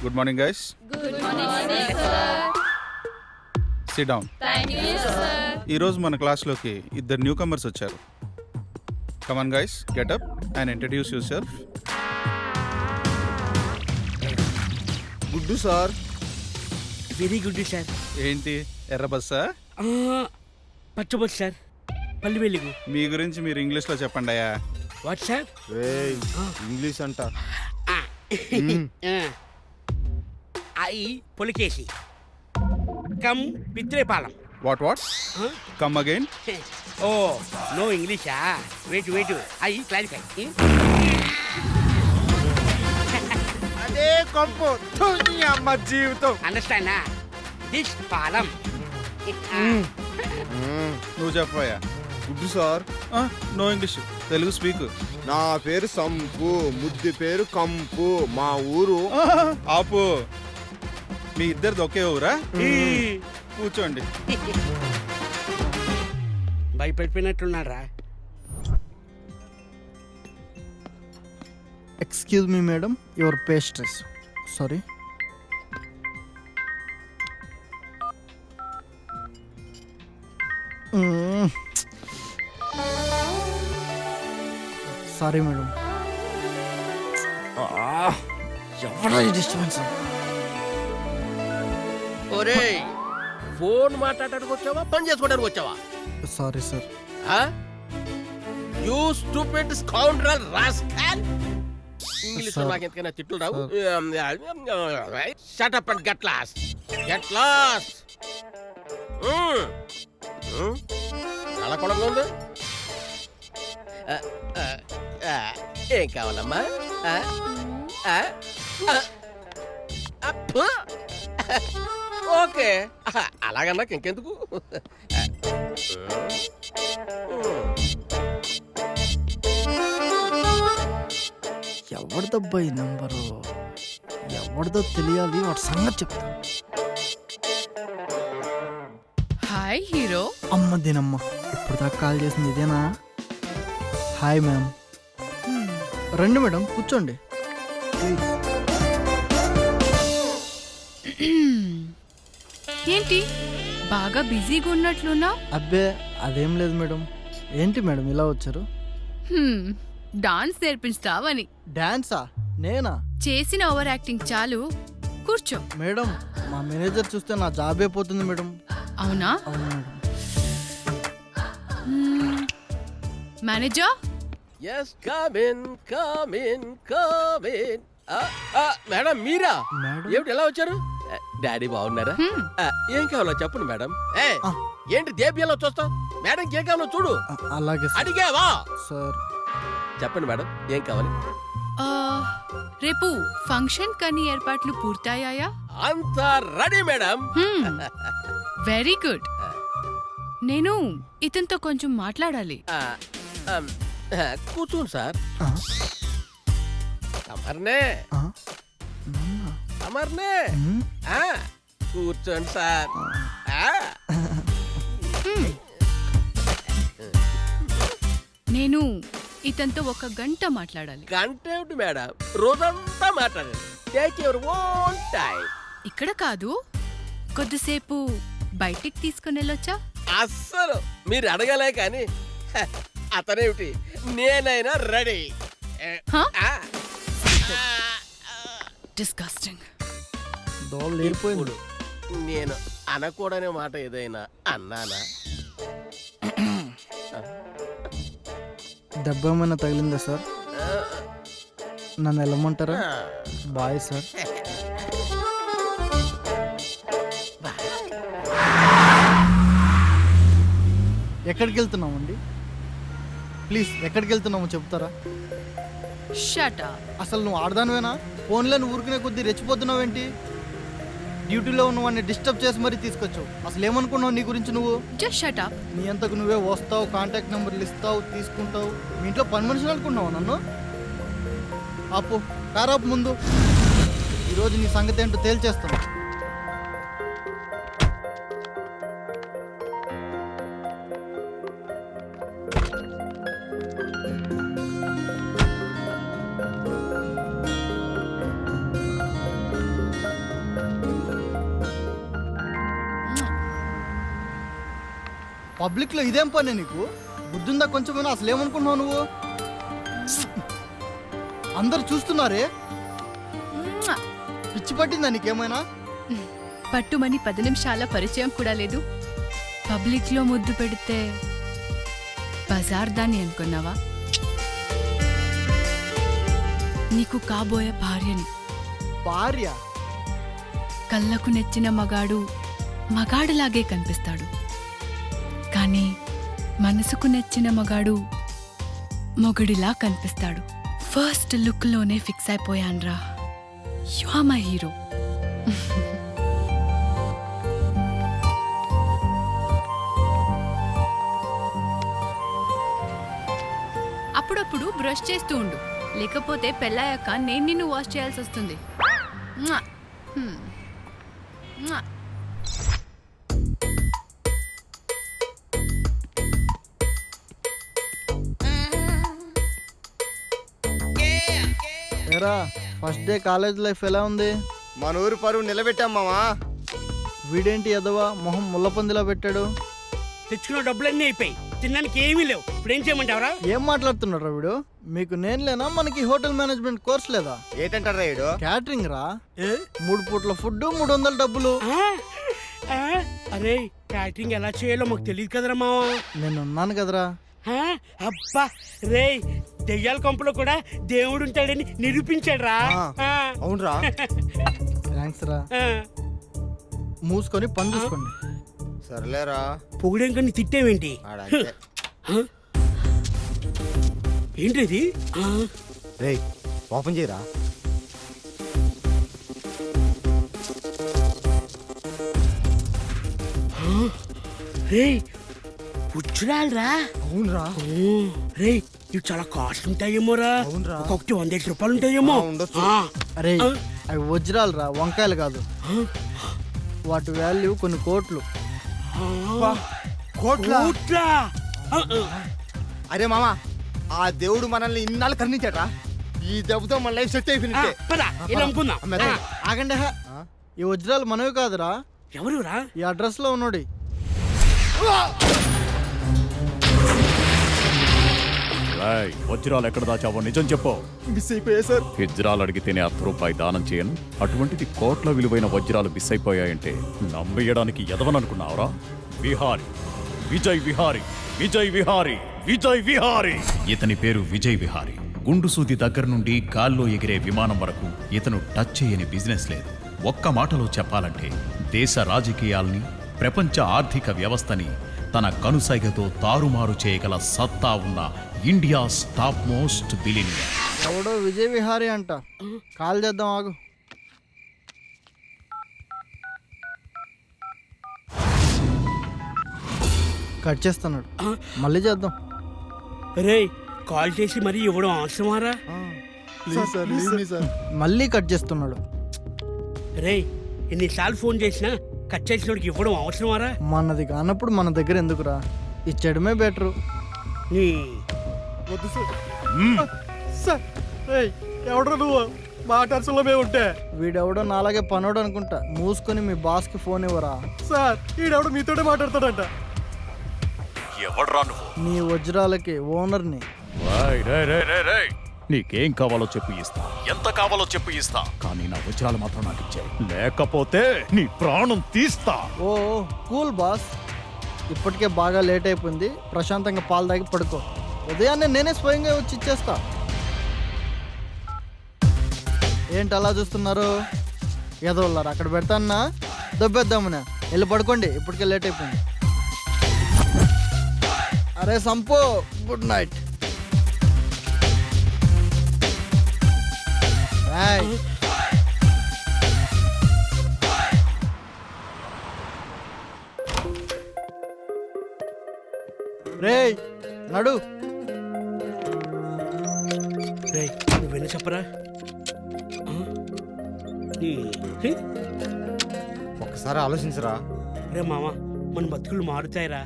Good morning guys. SIT down. ఈరోజు మన క్లాస్లోకి ఇద్దరు న్యూ కమర్స్ వచ్చారు. Come on guys, get up and introduce your self. గుడ్డు సార్. Very good sir. ఏంటి ఎర్ర బస్సా? పచ్చబొచ్చు సార్, పల్లి వెలుగు. మీ గురించి మీరు ఇంగ్లీష్లో చెప్పండి అయ్యా. What sir? ఇంగ్లీష్ అంట. ఐ పొలికేసి కమ్ పిత్రేపాలెం. What what? Come again. Oh no ఇంగ్లీషా? Wait I clarify. అదే కొంపు అమ్మ జీవితం. అండర్స్టాండ్ దిస్ పాలం. నువ్వు చెప్పయ్యా. Good sir. No English, Telugu speak. నా పేరు సంపు, ముద్దు పేరు కంపు, మా ఊరు. ఆపు. మీ ఇద్దరిది ఒకే ఊరా? కూర్చోండి. భయపడిపోయినట్లున్నారా? Excuse me, madam. Your pastries. Sorry. Sorry, madam. ఎవరా ఈ డిస్టర్బెన్స్? ఒరే, ఫోన్ మాట్లాడడానికి వచ్చావా, పని చేసుకోవడానికి వచ్చావా? Sorry sir. You stupid scoundrel rascal. English లో Sir. నాకు ఎంతకైనా తిట్లు రావు. Shut up and get lost. Get lost. చాలా కొడంగా ఉంది. ఏం కావాలమ్మా? ఓకే, అలాగన్నా నాకు ఇంకెందుకు. ఎవరిదబ్బా ఈ నంబరు? ఎవరిదో తెలియాలి, వాడి సంగతి చెప్తా. Hi hero. అమ్మ దీనమ్మ, ఇప్పుడు దాకా కాల్ చేసింది ఇదేనా? Hi ma'am. రండి మేడం, కూర్చోండి. ఏంటి బాగా బిజీగా ఉన్నట్లున్నా? అబ్బే అదేం లేదు మేడం. ఏంటి మేడం ఇలా వచ్చారు? డాన్స్ నేర్పించావని. డాన్సా? నేనా? చేసిన ఓవర్ యాక్టింగ్ చాలు, కూర్చో. మేడం, మా మేనేజర్ చూస్తే నా జాబ్ అయిపోతుంది మేడం. అవునా? అవును madam. Manager. Yes, come in, come in, come in. Madam Meera? Madam? ఏమిటి ఎలా వచ్చారు? డాడీ బాగున్నారా? ఏం కావాలో చెప్పండి మేడం. ఏంటి దేబ్యంలో చూస్తావు? మేడం ఏం కావాలో చూడు. అలాగే సార్. అడిగావా? సార్ చెప్పండి మేడం, ఏం కావాలి? రేపు ఫంక్షన్ కని ఏర్పాట్లు పూర్తయ్యాయా? అంతా రెడీ మేడం. Very good. నేను ఇతనితో కొంచెం మాట్లాడాలి. కూర్చోండి సార్. అమర్నే అమర్నే కూర్చోండి సార్. నేను ఇతనితో 1 గంట మాట్లాడాలి. గంట ఏమిటి మేడం, రోజంతా మాట్లాడండి. Take your own time. ఇక్కడ కాదు, కొద్దిసేపు బయటికి తీసుకుని వెళ్ళొచ్చా? అస్సలు మీరు అడగలే కానీ అతనేమిటి, నేనైనా రెడీ. డిస్గస్టింగ్. దోవలు లేరిపోయింది. నేను అనకూడనే మాట ఏదైనా అన్నానా? దెబ్బ ఏమైనా తగిలిందా సార్? నన్ను వెళ్ళమంటారా? Bye sir. ఎక్కడికి వెళ్తున్నామండి? ప్లీజ్ ఎక్కడికి వెళ్తున్నామో చెప్తారా? Shut up. అసలు నువ్వు ఆడదానివేనా? ఫోన్లో నువ్వు ఊరుకునే కొద్దీ రెచ్చిపోతున్నావేంటి? డ్యూటీలో ఉన్న వాడిని డిస్టర్బ్ చేసి మరీ తీసుకొచ్చావు. అసలు ఏమనుకున్నావు నీ గురించి నువ్వు? Just shut up. నీ అంతకు నువ్వే వస్తావు, కాంటాక్ట్ నెంబర్లు ఇస్తావు, తీసుకుంటావు. మీ ఇంట్లో పని మనుషులు అనుకున్నావు నన్ను? ఆపు, కారాపు ముందు. ఈరోజు నీ సంగతి ఏంటో తేల్చేస్తాను. పబ్లిక్ లో ఇదేం పని నీకు? బుద్ధుందా కొంచెమైనా? అసలు ఏమనుకుంటున్నావు నువ్వు? అందరు చూస్తున్నారే, పిచ్చి పట్టిందా నీకేమైనా? పట్టుమని 10 నిమిషాల పరిచయం కూడా లేదు. పబ్లిక్ లో ముద్దు పెడితే బజార్ దాన్ని అనుకున్నావా? నీకు కాబోయే భార్యని. భార్య? కళ్ళకు నెచ్చిన మగాడు మగాడిలాగే కనిపిస్తాడు, కానీ మనసుకు నెచ్చిన మగాడు మొగుడిలా కనిపిస్తాడు. ఫస్ట్ లుక్ లోనే ఫిక్స్ అయిపోయాన్రా. You are my hero. అప్పుడప్పుడు బ్రష్ చేస్తూ ఉండు, లేకపోతే పెళ్ళాయాక నేను నిన్ను వాష్ చేయాల్సి వస్తుంది. మ్వా. హ్మ్. మ్వా. ఏరా, ఫస్ట్ డే కాలేజ్ లైఫ్ ఎలా ఉంది? మన ఊరు పరువు నిలబెట్టాం మావా. వీడేంటి ఎదవా మొహం ముళ్ళపందిలా పెట్టాడు? తెచ్చుకున్న డబ్బులన్నీ అయిపోయి తినడానికి ఏమీ లేవు. ఇప్పుడు ఏం చేయమంటావరా? ఏం మాట్లాడుతున్నాడు రా వీడు? మీకు నేను లేనా? మనకి హోటల్ మేనేజ్మెంట్ కోర్స్ లేదా? ఏంటంటారా ఈడు? క్యాటరింగ్ రా. 3 పూట్ల ఫుడ్, 300 డబ్బులు. అరే క్యాటరింగ్ ఎలా చేయాలో మాకు తెలియదు కదరా మావా. నేను ఉన్నాను కదరా. అబ్బా రే, దెయ్యాల కొంపలో కూడా దేవుడు ఉంటాడని నిరూపించాడు రా. అవునరా. థ్యాంక్స్ రా. మూసుకొని పని చూసుకోండి. సర్లేరా. పొగిడేం కానీ తిట్టేవేంటి? ఆడంతే. ఏంటిది? రేయ్ ఓపెన్ చేయరా. రే పుచ్చురాలరా. అవునరా. రే ఇవి చాలా కాస్ట్ ఉంటాయేమోరా. అవునరా. ఒక్కొక్కటి 100 రూపాయలు ఉంటాయేమో. ఉండొచ్చు. అరే అవి వజ్రాలు రా, వంకాయలు కాదు. వాటి వాల్యూ కొన్ని కోట్లు. కోట్లా? అరే మామా, ఆ దేవుడు మనల్ని ఇన్నాళ్ళు కరుణించాడా? ఈ దెబ్బతో మన లైఫ్ సెట్ అయిపోయినట్టే. పద ఇలా అమ్ముకుందాం. ఆగండి హ. ఈ వజ్రాలు మనవి కాదురా. ఎవరురా? ఈ అడ్రస్ లో ఉన్నాడు. వజ్రాలు ఎక్కడ దాచావో నిజం చెప్పు. మిస్ అయిపోయా సార్. వజ్రాలు అడిగితేనే ₹1 దానం చేయను, అటువంటిది కోట్ల విలువైన వజ్రాలు మిస్ అయిపోయాయంటే నమ్మేయడానికి ఎదవననుకున్నావురా? విహారి, విజయ్ విహారి, విజయ్ విహారి, విజయ్ విహారి. ఇతని పేరు విజయ్ విహారి. గుండు సూది దగ్గర నుండి గాల్లో ఎగిరే విమానం వరకు ఇతను టచ్ చేయని బిజినెస్ లేదు. ఒక్క మాటలో చెప్పాలంటే దేశ రాజకీయాల్ని, ప్రపంచ ఆర్థిక వ్యవస్థని తన కనుసైగతో తారుమారు చేయగల సత్తా ఉన్న ఇండియాస్ టాప్ మోస్ట్ బిలియనియర్. ఎవడో విజయ్ విహారీ అంట. కాల్ చేద్దాం, ఆగు. కట్ చేస్తున్నాడు, మళ్ళీ చేద్దాం. రే కాల్ చేసి మరీ ఇవ్వడం అవసరమారా? మళ్ళీ కట్ చేస్తున్నాడు. రే ఎన్నిసార్లు ఫోన్ చేసినా కట్ చేసినోడికి ఇవ్వడం అవసరమారా? మనది కానప్పుడు మన దగ్గర ఎందుకురా? ఇచ్చడమే బెటరు. ఎవడరా నువ్వు? మా టర్సులో మేము ఉంటే వీడెవడో నాలాగే పనోడు అనుకుంటా. మూసుకొని మీ బాస్ కి ఫోన్ ఇవ్వరా. సార్ ఈడెవడో మీతోనే మాట్లాడతాడంట. ఎవడ్రా నువ్వు? నీ వజ్రాలకి ఓనర్ని. నీకేం కావాలో చెప్పు ఇస్తా, ఎంత కావాలో చెప్పు ఇస్తా, కానీ నా వజ్రాలు మాత్రం నాకు ఇచ్చే, లేకపోతే నీ ప్రాణం తీస్తా. ఓ కూల్ బాస్. ఇప్పటికే బాగా లేట్ అయిపోయింది, ప్రశాంతంగా పాలు తాగి పడుకో. ఉదయాన్నే నేనే స్వయంగా వచ్చి ఇచ్చేస్తా. ఏంటి అలా చూస్తున్నారు? ఏదో అక్కడ పెడతాన్నా, దొబ్బేద్దామనే. వెళ్ళి పడుకోండి, ఇప్పటికే లేట్ అయిపోయింది. అరే సంపో, గుడ్ నైట్. బాయ్. రేయ్ నడు. రే నువ్వెన్న చెప్పరా? ఒక్కసారి ఆలోచించరా. రే మామ, మన బతుకులు మారుతాయిరా.